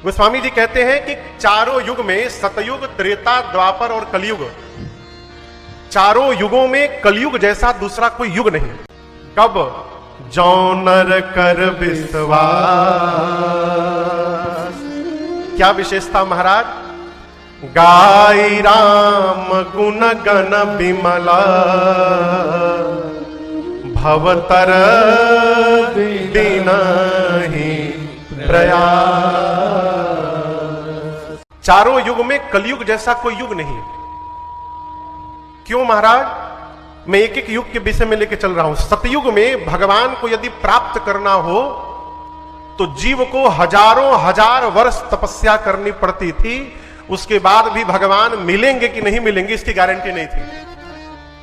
गोस्वामी जी कहते हैं कि चारों युग में सतयुग, त्रेता, द्वापर और कलयुग, चारों युगों में कलयुग जैसा दूसरा कोई युग नहीं। कब? जौ नर कर विश्वास। क्या विशेषता महाराज? गाई राम गुण गण विमला, भवतर दीनहि प्रयास। चारों युग में कलयुग जैसा कोई युग नहीं। क्यों महाराज? मैं एक एक युग के विषय में लेके चल रहा हूं। सतयुग में भगवान को यदि प्राप्त करना हो तो जीव को हजारों हजार वर्ष तपस्या करनी पड़ती थी। उसके बाद भी भगवान मिलेंगे कि नहीं मिलेंगे इसकी गारंटी नहीं थी।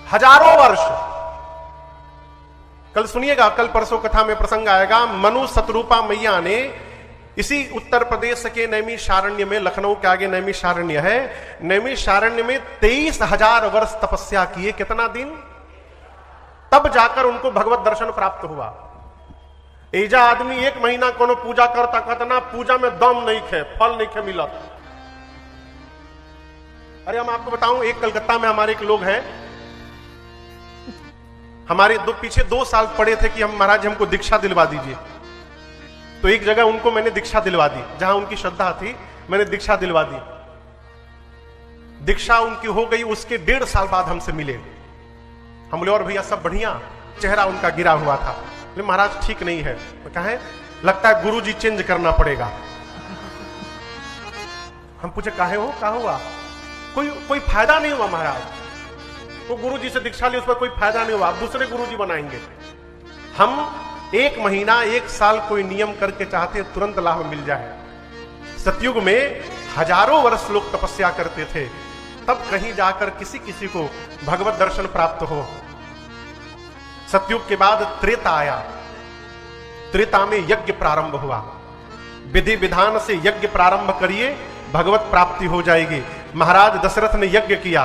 हजारों वर्ष। कल सुनिएगा, कल परसों कथा में प्रसंग आएगा। मनु शतरूपा मैया ने इसी उत्तर प्रदेश के नैमिषारण्य में, लखनऊ के आगे नैमिषारण्य है, नैमिषारण्य में 23,000 वर्ष तपस्या किए। कितना दिन? तब जाकर उनको भगवत दर्शन प्राप्त हुआ। एजा आदमी 1 महीना कोनो पूजा करता, कहता पूजा में दम नहीं खे, फल नहीं खे मिला। अरे हम आपको बताऊं, एक कलकत्ता में हमारे एक लोग हैं, हमारे पीछे 2 साल पड़े थे कि हम महाराज हमको दीक्षा दिलवा दीजिए। तो एक जगह उनको मैंने दीक्षा दिलवा दी, जहां उनकी श्रद्धा थी, मैंने दीक्षा दिलवा दी। दीक्षा उनकी हो गई, उसके 1.5 साल बाद हमसे मिले। हम बोले और भैया सब बढ़िया? चेहरा उनका गिरा हुआ था। बोले महाराज ठीक नहीं है। कहा है? लगता है गुरुजी चेंज करना पड़ेगा। हम पूछे काहे हो, क्या हुआ? कोई फायदा नहीं हुआ महाराज, तो गुरुजी से दीक्षा ली, उस पर कोई फायदा नहीं हुआ, आप दूसरे गुरुजी बनाएंगे। हम 1 महीना 1 साल कोई नियम करके चाहते तुरंत लाभ मिल जाए। सतयुग में हजारों वर्ष लोग तपस्या करते थे, तब कहीं जाकर किसी किसी को भगवत दर्शन प्राप्त हो। सतयुग के बाद त्रेता आया। त्रेता में यज्ञ प्रारंभ हुआ। विधि विधान से यज्ञ प्रारंभ करिए, भगवत प्राप्ति हो जाएगी। महाराज दशरथ ने यज्ञ किया,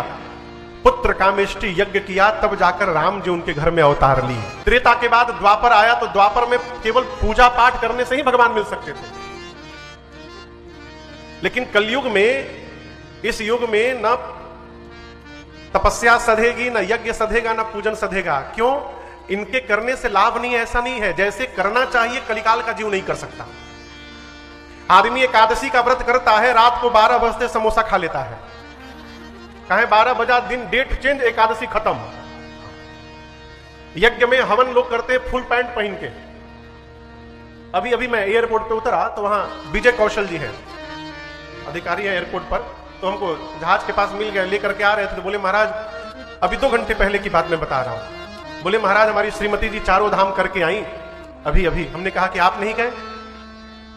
पुत्र कामेष्टि यज्ञ किया, तब जाकर राम जी उनके घर में अवतार लिए। त्रेता के बाद द्वापर आया, तो द्वापर में केवल पूजा पाठ करने से ही भगवान मिल सकते थे। लेकिन कलयुग में, इस युग में न तपस्या सधेगी, न यज्ञ सधेगा, न पूजन सधेगा। क्यों? इनके करने से लाभ नहीं है, ऐसा नहीं है। जैसे करना चाहिए कलिकाल का जीव नहीं कर सकता। आदमी एकादशी का व्रत करता है, रात को 12 बजते समोसा खा लेता है। कहे 12 बजा, दिन डेट चेंज, एकादशी खत्म। यज्ञ में हवन लोग करते फुल पैंट पहन के। अभी मैं एयरपोर्ट पे उतरा तो वहां विजय कौशल जी हैं, अधिकारी है एयरपोर्ट पर, तो हमको जहाज के पास मिल गए, लेकर के आ रहे थे। तो बोले महाराज अभी 2 घंटे पहले की बात मैं बता रहा हूं। बोले महाराज हमारी श्रीमती जी 4 धाम करके आई अभी। हमने कहा कि आप नहीं गए?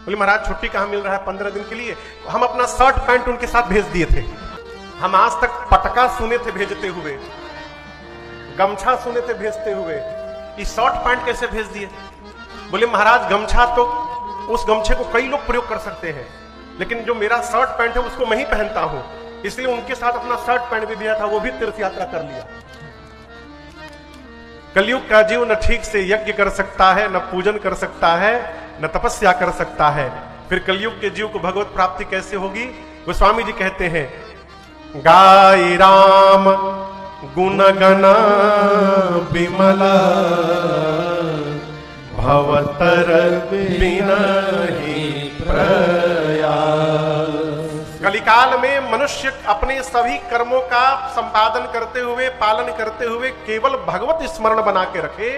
बोले महाराज छुट्टी कहां मिल रहा है 15 दिन के लिए। हम अपना शर्ट पैंट उनके साथ भेज दिए थे। हम आज तक पटका सुने थे भेजते हुए, गमछा सुने थे भेजते हुए, इस शर्ट पैंट कैसे भेज दिए? बोले महाराज गमछा तो, उस गमछे को कई लोग प्रयोग कर सकते हैं, लेकिन जो मेरा शर्ट पैंट है उसको मैं ही पहनता हूं, इसलिए उनके साथ अपना शर्ट पैंट भी दिया था, वो भी तीर्थ यात्रा कर लिया। कलयुग का जीव न ठीक से यज्ञ कर सकता है, न पूजन कर सकता है, न तपस्या कर सकता है। फिर कलयुग के जीव को भगवत प्राप्ति कैसे होगी? गोस्वामी जी कहते हैं गाई राम गुण गण विमला, भवतर बिनहि प्रयास। कलिकाल में मनुष्य अपने सभी कर्मों का संपादन करते हुए, पालन करते हुए केवल भगवत स्मरण बना के रखे,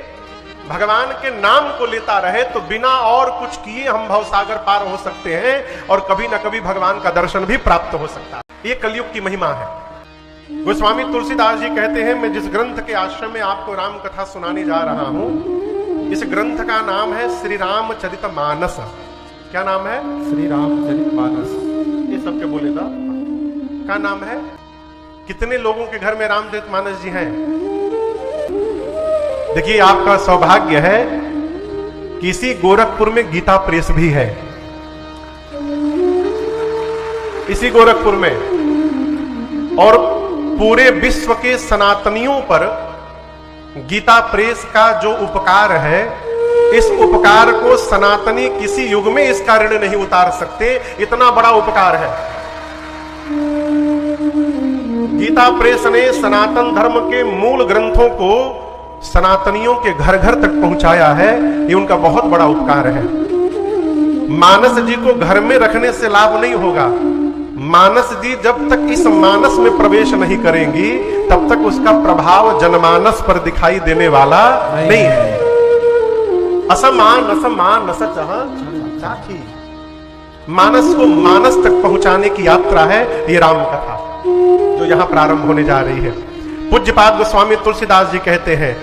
भगवान के नाम को लेता रहे, तो बिना और कुछ किए हम भवसागर पार हो सकते हैं और कभी न कभी भगवान का दर्शन भी प्राप्त हो सकता है। ये कलयुग की महिमा है। गोस्वामी तुलसीदास जी कहते हैं, मैं जिस ग्रंथ के आश्रम में आपको राम कथा सुनाने जा रहा हूं, इस ग्रंथ का नाम है श्री रामचरितमानस। क्या नाम है? श्री रामचरितमानस। ये सबके बोले था। क्या नाम है? कितने लोगों के घर में रामचरितमानस जी हैं? देखिए आपका सौभाग्य है कि इसी गोरखपुर में गीता प्रेस भी है, इसी गोरखपुर में। और पूरे विश्व के सनातनियों पर गीता प्रेस का जो उपकार है इस उपकार को सनातनी किसी युग में इसका ऋण नहीं उतार सकते, इतना बड़ा उपकार है। गीता प्रेस ने सनातन धर्म के मूल ग्रंथों को सनातनियों के घर घर तक पहुंचाया है, ये उनका बहुत बड़ा उपकार है। मानस जी को घर में रखने से लाभ नहीं होगा। मानस जी जब तक इस मानस में प्रवेश नहीं करेंगी तब तक उसका प्रभाव जनमानस पर दिखाई देने वाला नहीं है। असमान असमान चाखी, मानस को मानस तक पहुंचाने की यात्रा है ये राम कथा जो यहां प्रारंभ होने जा रही है। पूज्यपाद गोस्वामी तुलसीदास जी कहते हैं,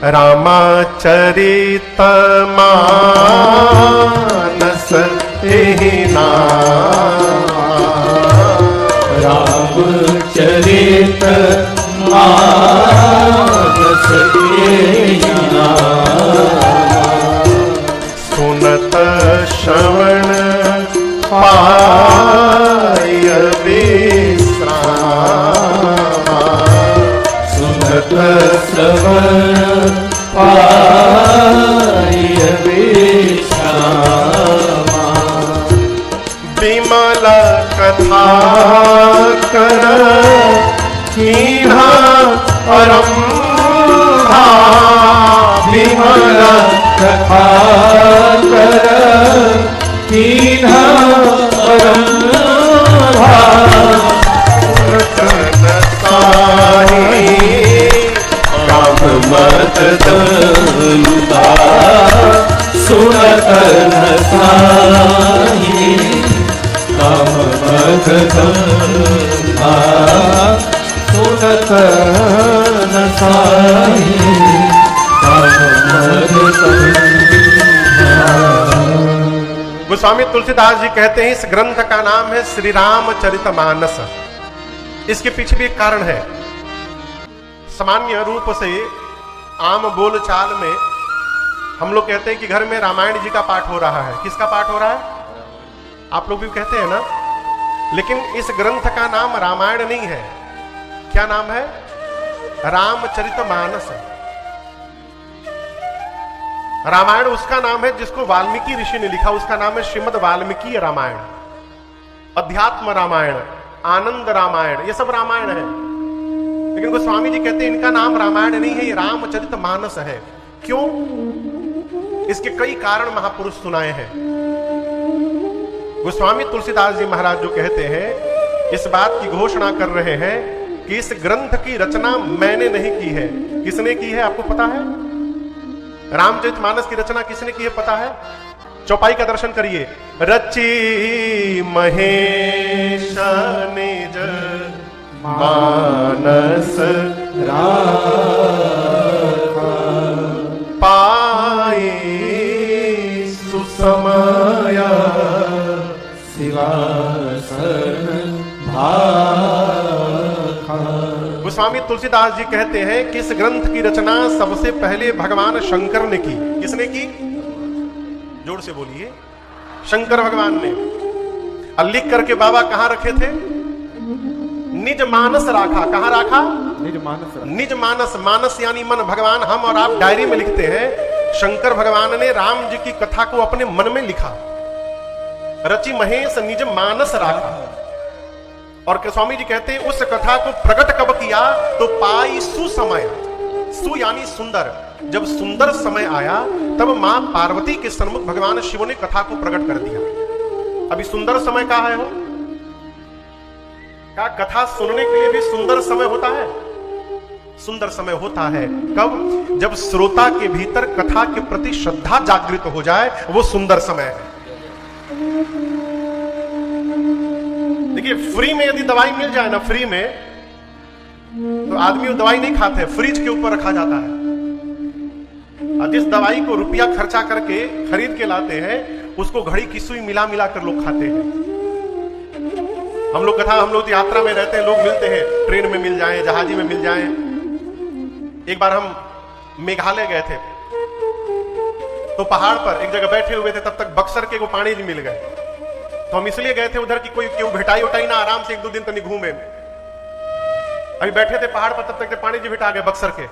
रामचरित मानस एहि नाम, रामचरित मानस एहि नाम, सुनत श्रवण पाय विश्राम, सुनत श्रवण पाय विश्राम, विमल कथा कर कीन्हा परम्धा, विमल कथा कर कीन्हा परम्धा, राम मत दंदा, सुनत न साही, राम मत दंदा, सुनत न साही, राम मत दंदा। गोस्वामी तुलसीदास जी कहते हैं इस ग्रंथ का नाम है श्री रामचरितमानस। इसके पीछे भी एक कारण है। सामान्य रूप से आम बोलचाल में हम लोग कहते हैं कि घर में रामायण जी का पाठ हो रहा है। किसका पाठ हो रहा है? आप लोग भी कहते हैं ना। लेकिन इस ग्रंथ का नाम रामायण नहीं है। क्या नाम है? रामचरितमानस। रामायण उसका नाम है जिसको वाल्मीकि ऋषि ने लिखा, उसका नाम है श्रीमद् वाल्मीकि रामायण, अध्यात्म रामायण, आनंद रामायण, ये सब रामायण है। लेकिन गोस्वामी जी कहते हैं इनका नाम रामायण नहीं है, ये रामचरितमानस है। क्यों? इसके कई कारण महापुरुष सुनाए हैं। गोस्वामी तुलसीदास जी महाराज जो कहते हैं, इस बात की घोषणा कर रहे हैं कि इस ग्रंथ की रचना मैंने नहीं की है। किसने की है आपको पता है? रामचरितमानस की रचना किसने की है पता है? चौपाई का दर्शन करिए। रची महेश निज मानस राखा, पाए सुसमय शिवासन भाखा। गोस्वामी तुलसीदास जी कहते हैं कि इस ग्रंथ की रचना सबसे पहले भगवान शंकर ने की। किसने की? जोर से बोलिए। शंकर भगवान ने। और लिख करके बाबा कहां रखे थे? निज मानस राखा। कहां राखा? निज मानस राखा। निज मानस, मानस यानी मन। भगवान हम और आप डायरी में लिखते हैं, शंकर भगवान ने राम जी की कथा को अपने मन में लिखा। रचि महेश निज मानस राखा। और स्वामी जी कहते हैं उस कथा को प्रकट कब किया? तो पाई सुसमय। सु यानी सुंदर। जब सुंदर समय आया तब मां पार्वती के सन्मुख भगवान शिव ने कथा को प्रकट कर दिया। अभी सुंदर समय कहां है हो? क्या कथा सुनने के लिए भी सुंदर समय होता है? सुंदर समय होता है कब? जब श्रोता के भीतर कथा के प्रति श्रद्धा जागृत हो जाए, वो सुंदर समय है। देखिए, फ्री में यदि दवाई मिल जाए ना, फ्री में, तो आदमी वो दवाई नहीं खाते, फ्रिज के ऊपर रखा जाता है। और जिस दवाई को रुपया खर्चा करके खरीद के लाते हैं, उसको घड़ी की सुई मिला मिला कर लोग खाते हैं। हम लोग कथा, हम लोग यात्रा में रहते हैं, लोग मिलते हैं, ट्रेन में मिल जाएं, जहाजी में मिल जाएं। एक बार हम मेघालय गए थे, तो पहाड़ पर एक जगह बैठे हुए थे, तब तक बक्सर के वो पानी जी मिल गए। तो हम इसलिए गए थे उधर कि कोई क्यों भेटाई उठाई ना, आराम से एक दो दिन तक घूमे। अभी बैठे थे पहाड़ पर, तब तक पानी जी भेटा गए बक्सर के।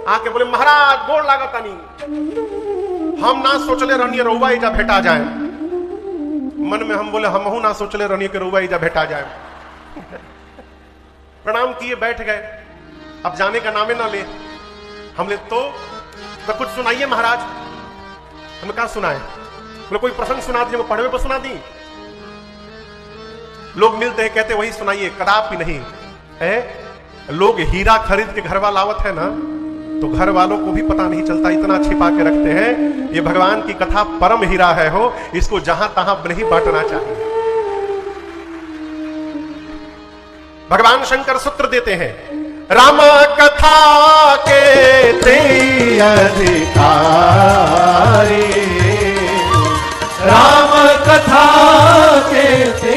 आके बोले महाराज गोड़ लागत नहीं, हम ना सोचले रहनी रउआ इजा भेटा जाए। मन में हम बोले हमहू ना सोचले रहनी कि रउआ इजा भेटा जाए। प्रणाम किए बैठ गए, अब जाने का नामे ना ले। हमने तो कुछ सुनाइए महाराज। हमें कहा सुनाए? बोले कोई प्रसंग सुना दीजिए, वो पढ़वे पर सुना दी। लोग मिलते हैं कहते वही सुनाइए, कदापि नहीं है। लोग हीरा खरीद के घर वाला लावत है ना, तो घर वालों को भी पता नहीं चलता, इतना छिपा के रखते हैं। ये भगवान की कथा परम हीरा है हो, इसको जहां तहां नहीं बांटना चाहिए। भगवान शंकर सूत्र देते हैं, राम कथा के ते अधिकारी, राम कथा के ते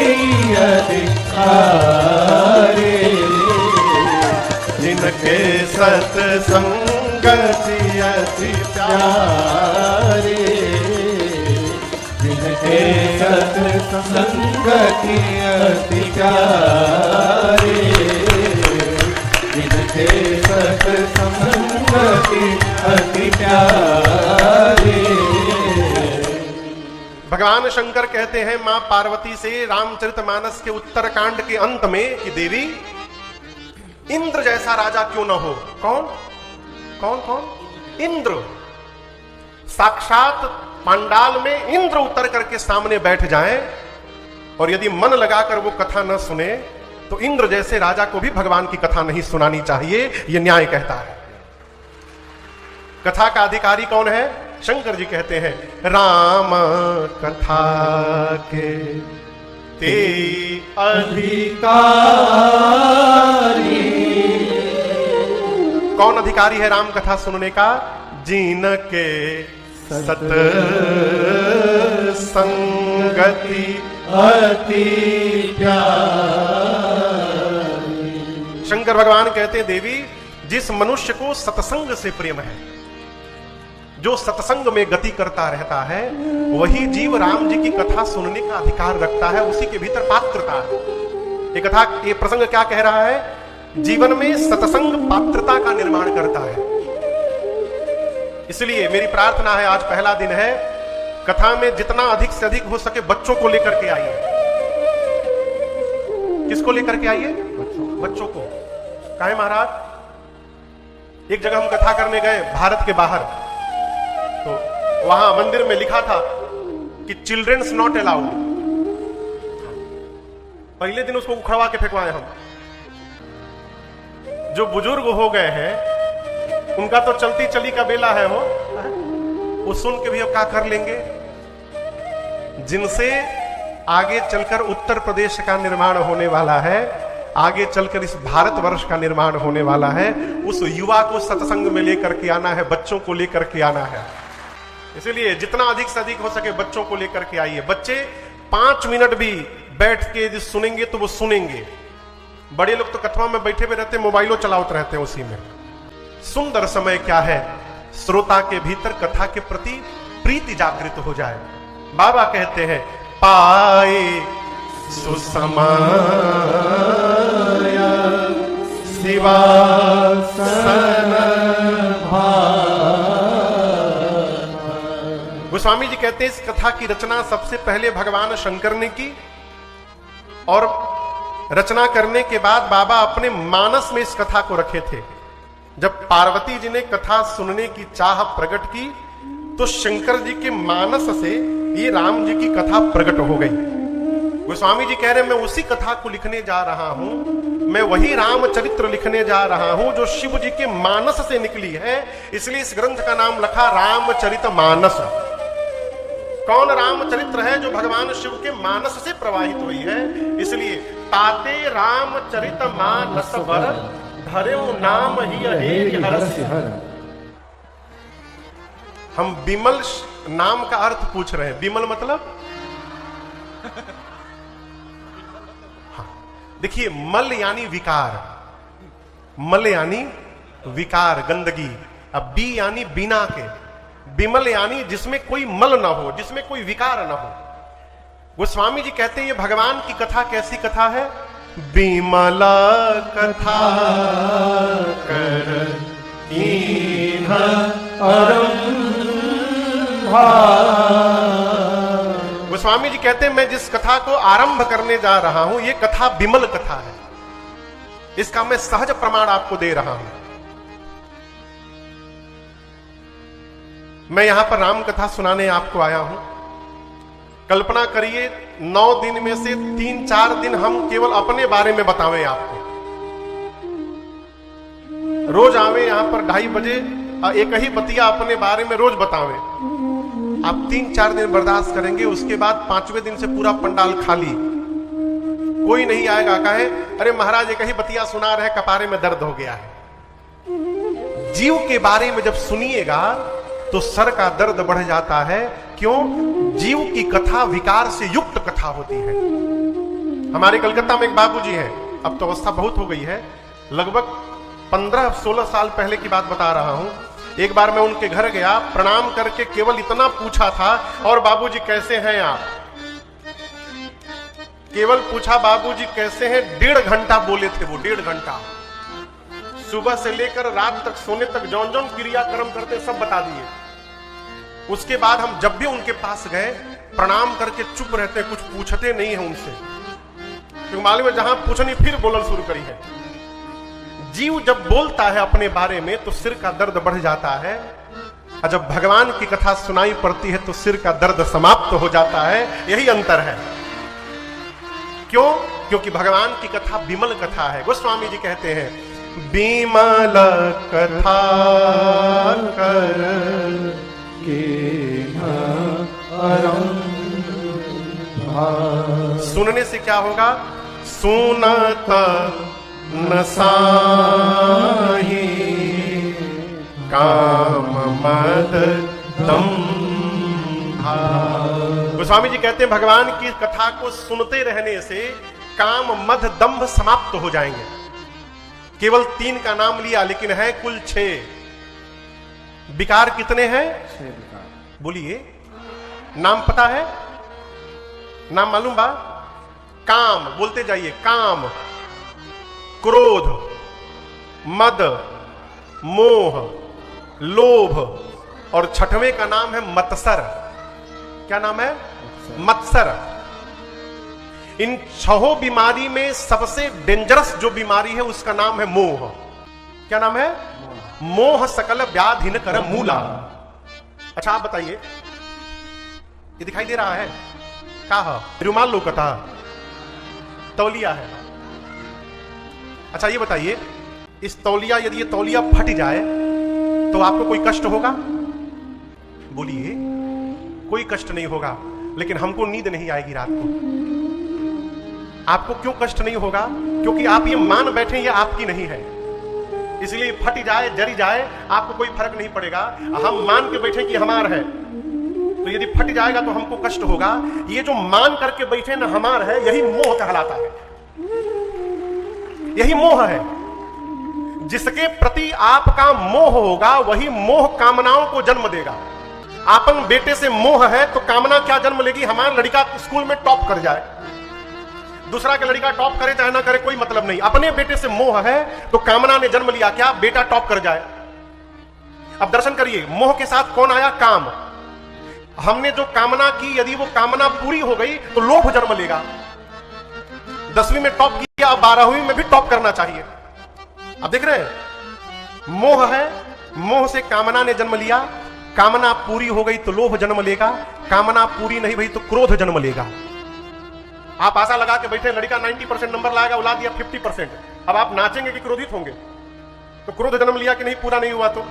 अधिकारी, जिनके सत्संगति अति प्यारे, जिनके सत्संगति अति प्यारे, जिनके सत्संगति अति प्यारे। भगवान शंकर कहते हैं मां पार्वती से रामचरितमानस के उत्तरकांड के अंत में कि देवी इंद्र जैसा राजा क्यों ना हो। कौन कौन कौन? इंद्र। साक्षात पांडाल में इंद्र उतर करके सामने बैठ जाए और यदि मन लगाकर वो कथा न सुने तो इंद्र जैसे राजा को भी भगवान की कथा नहीं सुनानी चाहिए, ये न्याय कहता है। कथा का अधिकारी कौन है? शंकर जी कहते हैं राम कथा के ते अधिकारी। कौन अधिकारी है राम कथा सुनने का? जिनके सत्संगति अति प्यारी। शंकर भगवान कहते हैं देवी जिस मनुष्य को सत्संग से प्रेम है, जो सत्संग में गति करता रहता है, वही जीव राम जी की कथा सुनने का अधिकार रखता है, उसी के भीतर पात्रता है। ये कथा, ये प्रसंग क्या कह रहा है? जीवन में सत्संग पात्रता का निर्माण करता है। इसलिए मेरी प्रार्थना है, आज पहला दिन है, कथा में जितना अधिक से अधिक हो सके बच्चों को लेकर के आइए। किसको लेकर के आइए? बच्चों को। काहे महाराज? एक जगह हम कथा करने गए भारत के बाहर, तो वहां मंदिर में लिखा था कि चिल्ड्रंस नॉट अलाउड। पहले दिन उसको उखड़वा के फेंकवाए हम। जो बुजुर्ग हो गए हैं उनका तो चलती चली का बेला है हो, वो सुन के भी अब क्या कर लेंगे। जिनसे आगे चलकर उत्तर प्रदेश का निर्माण होने वाला है, आगे चलकर इस भारतवर्ष का निर्माण होने वाला है, उस युवा को सत्संग में लेकर के आना है, बच्चों को लेकर के आना है। इसलिए जितना अधिक से अधिक हो सके बच्चों को लेकर के आइए। बच्चे 5 मिनट भी बैठ के यदि सुनेंगे तो वो सुनेंगे। बड़े लोग तो कथवा में बैठे हुए रहते, मोबाइलों चलाते रहते हैं उसी में। सुंदर समय क्या है, श्रोता के भीतर कथा के प्रति प्रीति जागृत हो जाए। बाबा कहते हैं पाए सुसमाया शिवासन गोस्वामी जी कहते हैं इस कथा की रचना सबसे पहले भगवान शंकर ने की, और रचना करने के बाद बाबा अपने मानस में इस कथा को रखे थे। जब पार्वती जी ने कथा सुनने की चाह प्रकट की तो शंकर जी के मानस से ये राम जी की कथा प्रकट हो गई। गोस्वामी जी कह रहे हैं मैं उसी कथा को लिखने जा रहा हूं, मैं वही रामचरित्र लिखने जा रहा हूं जो शिव जी के मानस से निकली है, इसलिए इस ग्रंथ का नाम रखा रामचरितमानस। कौन रामचरित्र है? जो भगवान शिव के मानस से प्रवाहित हुई है। इसलिए ताते रामचरितमानस वर धर्यो नाम ही हरस। हम विमल नाम का अर्थ पूछ रहे हैं। विमल मतलब देखिए, मल यानी विकार, मल यानी विकार, गंदगी। अब बी यानी बिना के, विमल यानी जिसमें कोई मल ना हो, जिसमें कोई विकार ना हो। गोस्वामी जी कहते हैं ये भगवान की कथा कैसी कथा है? विमला कथा कर आरंभा। गोस्वामी जी कहते हैं मैं जिस कथा को आरंभ करने जा रहा हूं ये कथा विमल कथा है, इसका मैं सहज प्रमाण आपको दे रहा हूं। मैं यहां पर राम कथा सुनाने आपको आया हूं। कल्पना करिए 9 दिन में से 3-4 दिन हम केवल अपने बारे में बतावें आपको। रोज आवे यहां पर 2:30 बजे एक ही बतिया अपने बारे में रोज बतावें। आप 3-4 दिन बर्दाश्त करेंगे, उसके बाद 5वें दिन से पूरा पंडाल खाली, कोई नहीं आएगा। कहे अरे महाराज एक ही बतिया सुना रहे, कपारे में दर्द हो गया है। जीव के बारे में जब सुनिएगा तो सर का दर्द बढ़ जाता है। क्यों? जीव की कथा विकार से युक्त कथा होती है। हमारे कलकत्ता में एक बाबूजी हैं, अब तो अवस्था बहुत हो गई है, लगभग 15-16 साल पहले की बात बता रहा हूं। एक बार मैं उनके घर गया, प्रणाम करके केवल इतना पूछा था, और बाबूजी कैसे हैं आप? केवल पूछा बाबूजी कैसे हैं, 1.5 घंटा बोले थे वो, 1.5 घंटा। सुबह से लेकर रात तक सोने तक जौन जौन क्रियाक्रम करते सब बता दिए। उसके बाद हम जब भी उनके पास गए प्रणाम करके चुप रहते, कुछ पूछते नहीं है उनसे, क्योंकि मालूम है जहां पूछनी फिर बोलना शुरू करी है। जीव जब बोलता है अपने बारे में तो सिर का दर्द बढ़ जाता है, और जब भगवान की कथा सुनाई पड़ती है तो सिर का दर्द समाप्त हो जाता है। यही अंतर है। क्यों? क्योंकि भगवान की कथा विमल कथा है। गोस्वामी जी कहते हैं विमल कथा कर के आरंभा। सुनने से क्या होगा? सुनत न साही काम मद दंभा। गोस्वामी जी कहते हैं भगवान की कथा को सुनते रहने से काम मद दंभ समाप्त हो जाएंगे। केवल 3 का नाम लिया लेकिन है कुल 6। विकार कितने हैं? 6 विकार। बोलिए, नाम पता है? नाम मालूम बा? काम, बोलते जाइए। काम, क्रोध, मद, मोह, लोभ, और 6वें का नाम है मत्सर। क्या नाम है? मत्सर। इन 6 बीमारी में सबसे डेंजरस जो बीमारी है उसका नाम है मोह। क्या नाम है? मोह सकल व्याधि न कर मूला। अच्छा आप बताइए, ये दिखाई दे रहा है? क्या है? रुमाल लोकता, तौलिया है। अच्छा ये बताइए, इस तौलिया, यदि ये तौलिया फट जाए तो आपको कोई कष्ट होगा? बोलिए, कोई कष्ट नहीं होगा। लेकिन हमको नींद नहीं आएगी रात को। आपको क्यों कष्ट नहीं होगा? क्योंकि आप ये मान बैठे ये आपकी नहीं है, इसलिए फट जाए जरी जाए आपको कोई फर्क नहीं पड़ेगा। हम मान के बैठे कि हमार है, तो यदि फट जाएगा तो हमको कष्ट होगा। ये जो मान करके बैठे ना हमार है, यही मोह कहलाता है। यही मोह है। जिसके प्रति आपका मोह होगा वही मोह कामनाओं को जन्म देगा। आपन बेटे से मोह है तो कामना क्या जन्म लेगी? हमारा लड़का स्कूल में टॉप कर जाए, दूसरा का लड़का टॉप करे चाहे ना करे कोई मतलब नहीं। अपने बेटे से मोह है तो कामना ने जन्म लिया क्या? बेटा टॉप कर जाए। अब दर्शन करिए, मोह के साथ कौन आया? काम। हमने जो कामना की यदि वो कामना पूरी हो गई तो लोभ जन्म लेगा। 10वीं में टॉप किया, अब 12वीं में भी टॉप करना चाहिए। अब देख रहे हैं, मोह है, मोह से कामना ने जन्म लिया, कामना पूरी हो गई तो लोभ जन्म लेगा, कामना पूरी नहीं हुई तो क्रोध जन्म लेगा। आप आशा लगा के बैठे लड़का 90% नंबर लाएगा, उला दिया 50%, अब आप नाचेंगे कि क्रोधित होंगे? तो क्रोध जन्म लिया कि नहीं? पूरा नहीं हुआ तो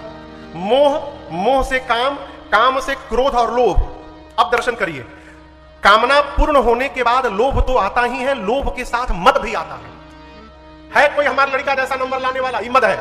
मोह, मोह से काम, काम से क्रोध और लोभ। अब दर्शन करिए, कामना पूर्ण होने के बाद लोभ तो आता ही है, लोभ के साथ मद भी आता है। कोई हमारा लड़का जैसा नंबर लाने वाला? ये मद है।